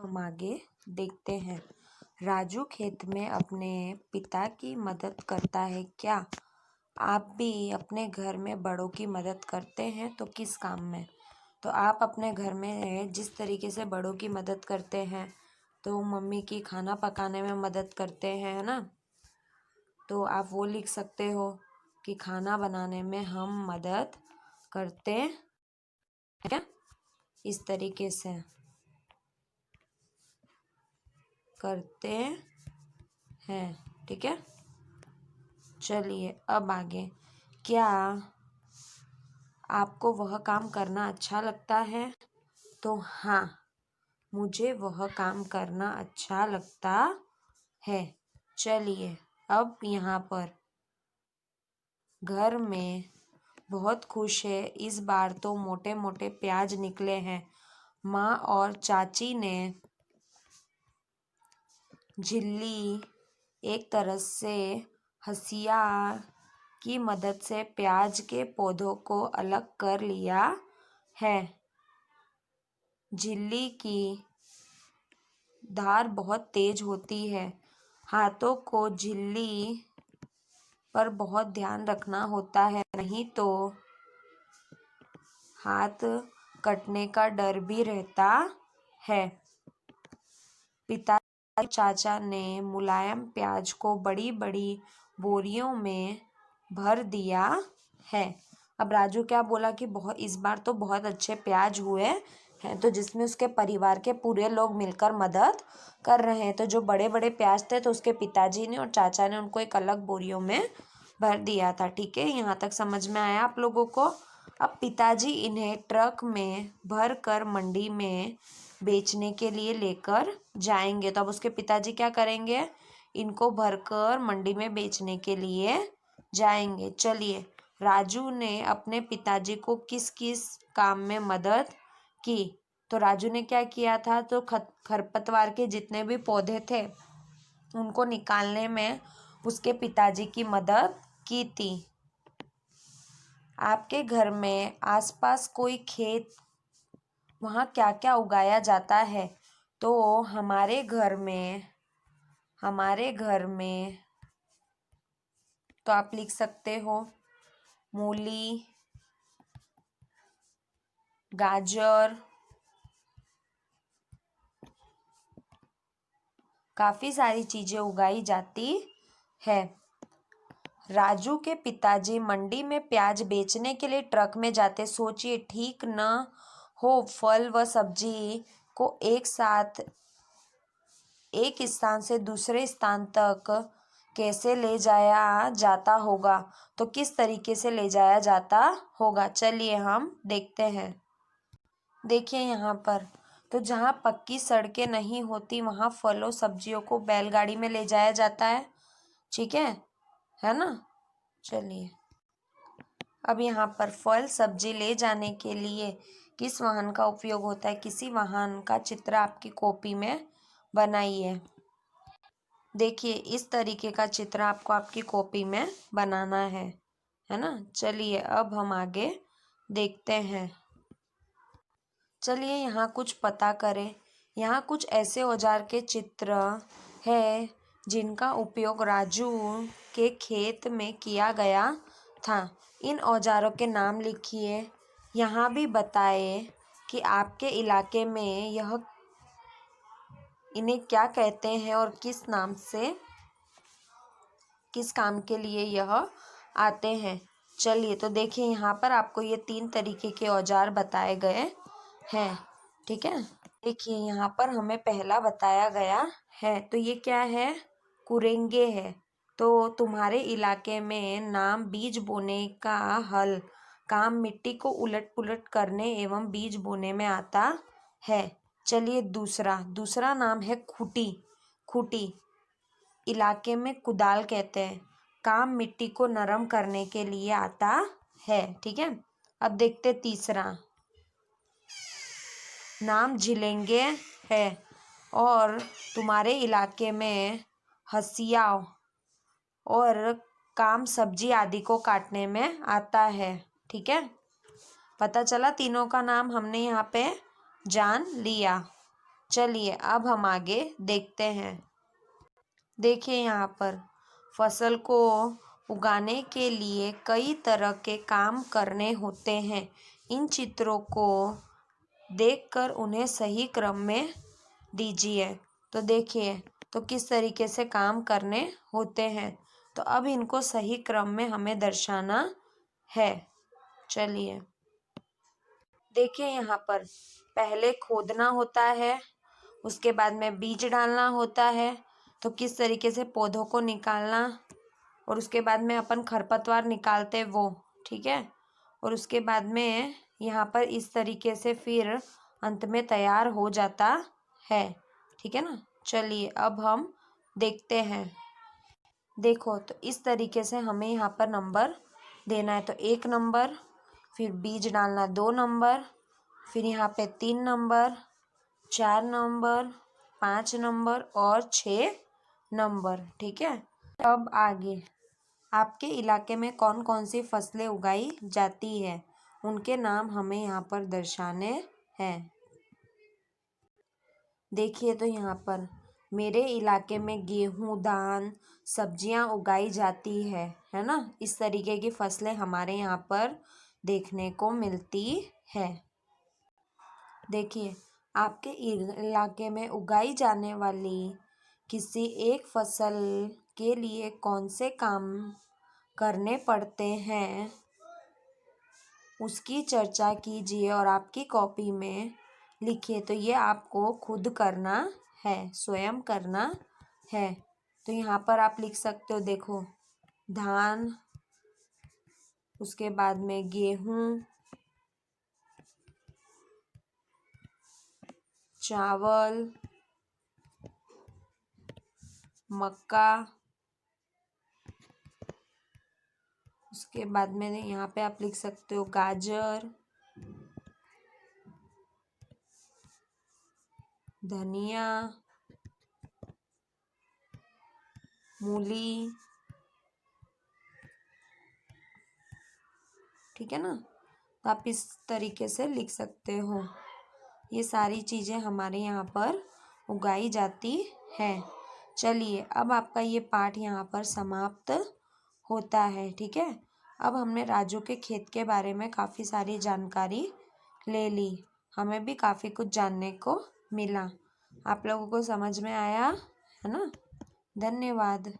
हम आगे देखते हैं। राजू खेत में अपने पिता की मदद करता है क्या? आप भी अपने घर में बड़ों की मदद करते हैं तो किस काम में? तो आप अपने घर में जिस तरीके से बड़ों की मदद करते हैं, तो मम्मी की खाना पकाने में मदद करते हैं, है ना? तो आप वो लिख सकते हो कि खाना बनाने में हम मदद करते हैं क्या? इस तरीके से करते हैं, ठीक है। चलिए अब आगे, क्या आपको वह काम करना अच्छा लगता है? तो हाँ, मुझे वह काम करना अच्छा लगता है। चलिए अब यहाँ पर घर में बहुत खुश है, इस बार तो मोटे मोटे प्याज निकले हैं। माँ और चाची ने झिल्ली एक तरह से हंसिया की मदद से प्याज के पौधों को अलग कर लिया है। झिल्ली की धार बहुत तेज होती है, हाथों को झिल्ली पर बहुत ध्यान रखना होता है, नहीं तो हाथ कटने का डर भी रहता है। पिता चाचा ने मुलायम प्याज को बड़ी बड़ी बोरियों में भर दिया है। अब राजू क्या बोला कि बहुत इस बार तो बहुत अच्छे प्याज हुए हैं, तो जिसमें उसके परिवार के पूरे लोग मिलकर मदद कर रहे हैं। तो जो बड़े बड़े प्याज थे तो उसके पिताजी ने और चाचा ने उनको एक अलग बोरियों में भर दिया था। ठीक है, यहाँ तक समझ में आया आप लोगों को? अब पिताजी इन्हें ट्रक में भर कर मंडी में बेचने के लिए लेकर जाएंगे। तो अब उसके पिताजी क्या करेंगे? इनको भरकर मंडी में बेचने के लिए जाएंगे। चलिए, राजू ने अपने पिताजी को किस किस काम में मदद की? तो राजू ने क्या किया था? तो खरपतवार के जितने भी पौधे थे उनको निकालने में उसके पिताजी की मदद की थी। आपके घर में आसपास कोई खेत, वहाँ क्या क्या उगाया जाता है? तो हमारे घर में तो आप लिख सकते हो मूली, गाजर, काफ़ी सारी चीज़ें उगाई जाती है। राजू के पिताजी मंडी में प्याज बेचने के लिए ट्रक में जाते। सोचिए, ठीक न हो फल व सब्जी को एक साथ एक स्थान से दूसरे स्थान तक कैसे ले जाया जाता होगा? तो किस तरीके से ले जाया जाता होगा? चलिए हम देखते हैं। देखिए यहाँ पर, तो जहाँ पक्की सड़कें नहीं होती वहाँ फलों सब्जियों को बैलगाड़ी में ले जाया जाता है। ठीक है ना? चलिए अब यहाँ पर फल सब्जी ले जाने के लिए किस वाहन का उपयोग होता है? किसी वाहन का चित्र आपकी कॉपी में बनाइए। देखिए, इस तरीके का चित्र आपको आपकी कॉपी में बनाना है ना? चलिए अब हम आगे देखते हैं। चलिए यहाँ कुछ पता करें। यहाँ कुछ ऐसे औजार के चित्र है जिनका उपयोग राजू के खेत में किया गया था। इन औजारों के नाम लिखिए। यहाँ भी बताए कि आपके इलाके में इन्हें क्या कहते हैं और किस नाम से, किस काम के लिए यह आते हैं। चलिए तो देखिए, यहाँ पर आपको ये 3 तरीके के औजार बताए गए हैं। ठीक है, देखिए यहाँ पर हमें पहला बताया गया है, तो ये क्या है? कुरेंगे है। तो तुम्हारे इलाके में नाम बीज बोने का हल काम मिट्टी को उलट पुलट करने एवं बीज बोने में आता है। चलिए दूसरा नाम है खूटी। खूटी इलाके में कुदाल कहते हैं, काम मिट्टी को नरम करने के लिए आता है। ठीक है, अब देखते तीसरा नाम झिलेंगे है और तुम्हारे इलाके में हसिया और काम सब्जी आदि को काटने में आता है। ठीक है, पता चला तीनों का नाम हमने यहाँ पे जान लिया। चलिए अब हम आगे देखते हैं। देखिए यहाँ पर फसल को उगाने के लिए कई तरह के काम करने होते हैं। इन चित्रों को देखकर उन्हें सही क्रम में दीजिए। तो देखिए तो किस तरीके से काम करने होते हैं। तो अब इनको सही क्रम में हमें दर्शाना है। चलिए देखिए यहाँ पर पहले खोदना होता है, उसके बाद में बीज डालना होता है। तो किस तरीके से पौधों को निकालना, और उसके बाद में अपन खरपतवार निकालते वो, ठीक है। और उसके बाद में यहाँ पर इस तरीके से फिर अंत में तैयार हो जाता है, ठीक है ना। चलिए अब हम देखते हैं। देखो तो इस तरीके से हमें यहाँ पर नंबर देना है। तो 1 नंबर, फिर बीज डालना 2 नंबर, फिर यहाँ पे 3 नंबर, 4 नंबर, 5 नंबर और 6 नंबर, ठीक है। अब आगे आपके इलाके में कौन कौन सी फसलें उगाई जाती है, उनके नाम हमें यहाँ पर दर्शाने हैं। देखिए तो यहाँ पर मेरे इलाके में गेहूँ, धान, सब्जियाँ उगाई जाती है ना। इस तरीके की फसलें हमारे यहाँ पर देखने को मिलती है। देखिए आपके इलाके में उगाई जाने वाली किसी एक फसल के लिए कौन से काम करने पड़ते हैं, उसकी चर्चा कीजिए और आपकी कॉपी में लिखिए। तो ये आपको खुद करना है, स्वयं करना है। तो यहाँ पर आप लिख सकते हो, देखो धान, उसके बाद में गेहूँ, चावल, मक्का, उसके बाद में यहाँ पे आप लिख सकते हो गाजर, धनिया, मूली, ठीक है ना। तो आप इस तरीके से लिख सकते हो। ये सारी चीज़ें हमारे यहाँ पर उगाई जाती है। चलिए अब आपका ये पाठ यहाँ पर समाप्त होता है, ठीक है। अब हमने राजू के खेत के बारे में काफ़ी सारी जानकारी ले ली, हमें भी काफ़ी कुछ जानने को मिला। आप लोगों को समझ में आया है ना। धन्यवाद।